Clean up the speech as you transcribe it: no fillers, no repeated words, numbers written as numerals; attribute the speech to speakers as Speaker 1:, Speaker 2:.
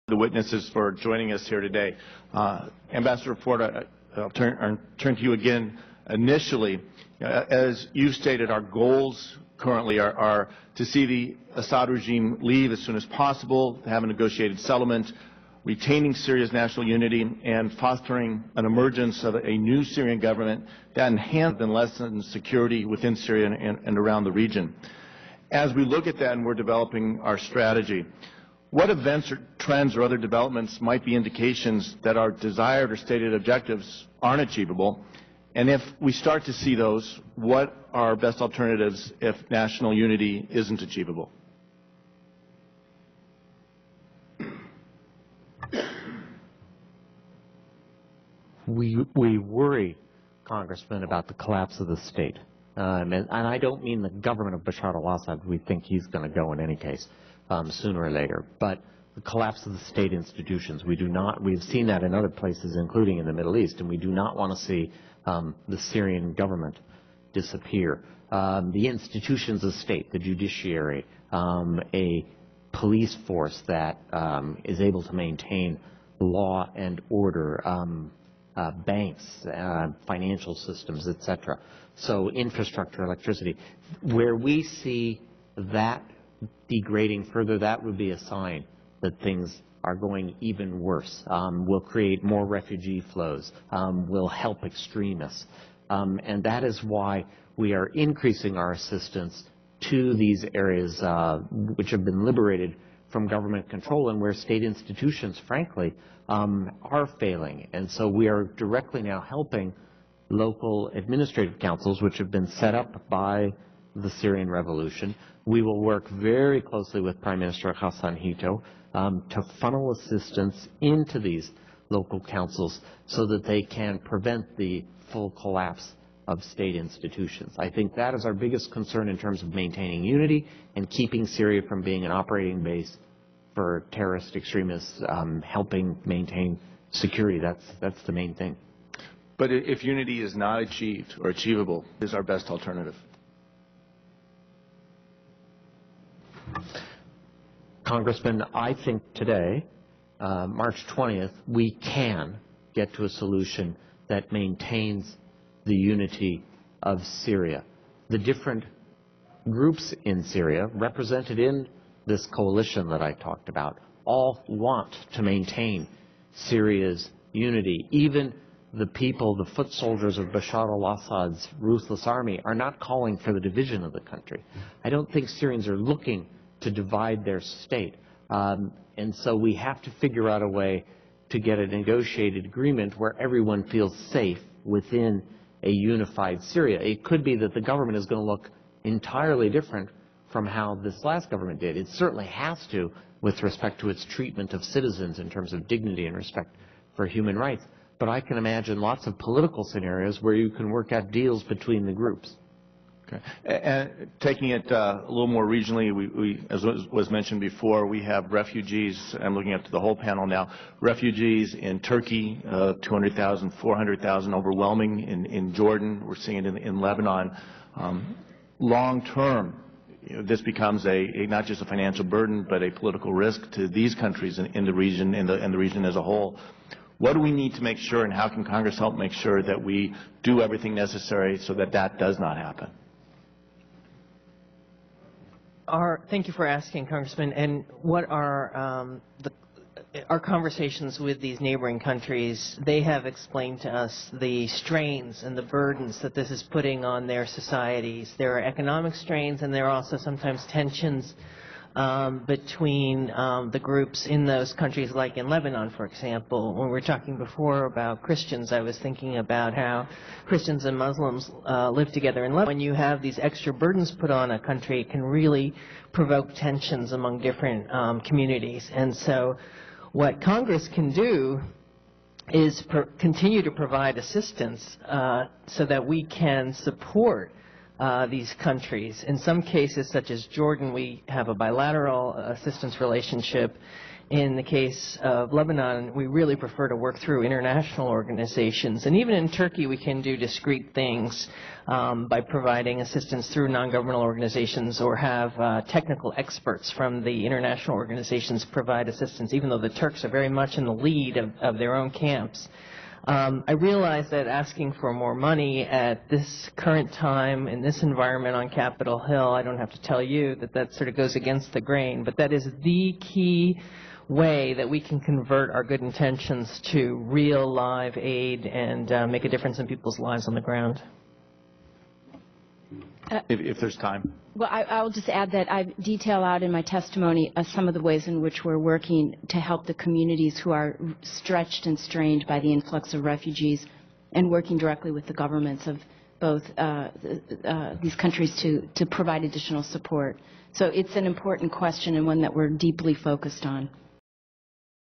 Speaker 1: the witnesses for joining us here today. Ambassador Ford, I'll turn to you again. Initially, as you stated, our goals currently are to see the Assad regime leave as soon as possible, have a negotiated settlement, retaining Syria's national unity, and fostering an emergence of a new Syrian government that enhances and lessens security within Syria and around the region. As we look at that and we're developing our strategy, what events or trends or other developments might be indications that our desired or stated objectives aren't achievable? And if we start to see those, what are best alternatives if national unity isn't achievable?
Speaker 2: We worry, Congressman, about the collapse of the state. And I don't mean the government of Bashar al-Assad. We think he's going to go in any case, sooner or later. But the collapse of the state institutions. We've seen that in other places, including in the Middle East, and we do not want to see the Syrian government disappear. The institutions of state, the judiciary, a police force that is able to maintain law and order, banks, financial systems, etc. So infrastructure, electricity. Where we see that degrading further, that would be a sign that things are going even worse. Will create more refugee flows, will help extremists. And that is why we are increasing our assistance to these areas which have been liberated from government control and where state institutions, frankly, are failing. And so we are directly now helping local administrative councils, which have been set up by the Syrian revolution. We will work very closely with Prime Minister Hassan Hito to funnel assistance into these local councils so that they can prevent the full collapse of state institutions. I think that is our biggest concern in terms of maintaining unity and keeping Syria from being an operating base for terrorist extremists, helping maintain security. That's the main thing.
Speaker 1: But if unity is not achieved or achievable, is our best alternative?
Speaker 2: Congressman, I think today, March 20th, we can get to a solution that maintains the unity of Syria. The different groups in Syria represented in this coalition that I talked about all want to maintain Syria's unity. Even the people, the foot soldiers of Bashar al-Assad's ruthless army, are not calling for the division of the country. I don't think Syrians are looking to divide their state. And so we have to figure out a way to get a negotiated agreement where everyone feels safe within a unified Syria. It could be that the government is going to look entirely different from how this last government did. It certainly has to with respect to its treatment of citizens in terms of dignity and respect for human rights. But I can imagine lots of political scenarios where you can work out deals between the groups.
Speaker 1: Okay. And taking it a little more regionally, we, as was mentioned before, we have refugees. I'm looking at the whole panel now. Refugees in Turkey, 200,000, 400,000, overwhelming in Jordan. We're seeing it in Lebanon. Long term, this becomes not just a financial burden, but a political risk to these countries in the region and the region as a whole. What do we need to make sure, and how can Congress help make sure that we do everything necessary so that that does not happen?
Speaker 3: Thank you for asking, Congressman. And what are our conversations with these neighboring countries? They have explained to us the strains and the burdens that this is putting on their societies. There are economic strains, and there are also sometimes tensions between the groups in those countries, like in Lebanon, for example. When we were talking before about Christians, I was thinking about how Christians and Muslims live together in Lebanon. When you have these extra burdens put on a country, it can really provoke tensions among different communities. And so what Congress can do is continue to provide assistance so that we can support these countries. In some cases, such as Jordan, we have a bilateral assistance relationship. In the case of Lebanon, we really prefer to work through international organizations. And even in Turkey, we can do discrete things by providing assistance through non-governmental organizations or have technical experts from the international organizations provide assistance, even though the Turks are very much in the lead of their own camps. I realize that asking for more money at this current time in this environment on Capitol Hill, I don't have to tell you that that sort of goes against the grain, but that is the key way that we can convert our good intentions to real live aid and make a difference in people's lives on the ground.
Speaker 1: If there's time.
Speaker 4: Well, I'll just add that I detail out in my testimony some of the ways in which we're working to help the communities who are stretched and strained by the influx of refugees, and working directly with the governments of both these countries to provide additional support. So it's an important question and one that we're deeply focused on.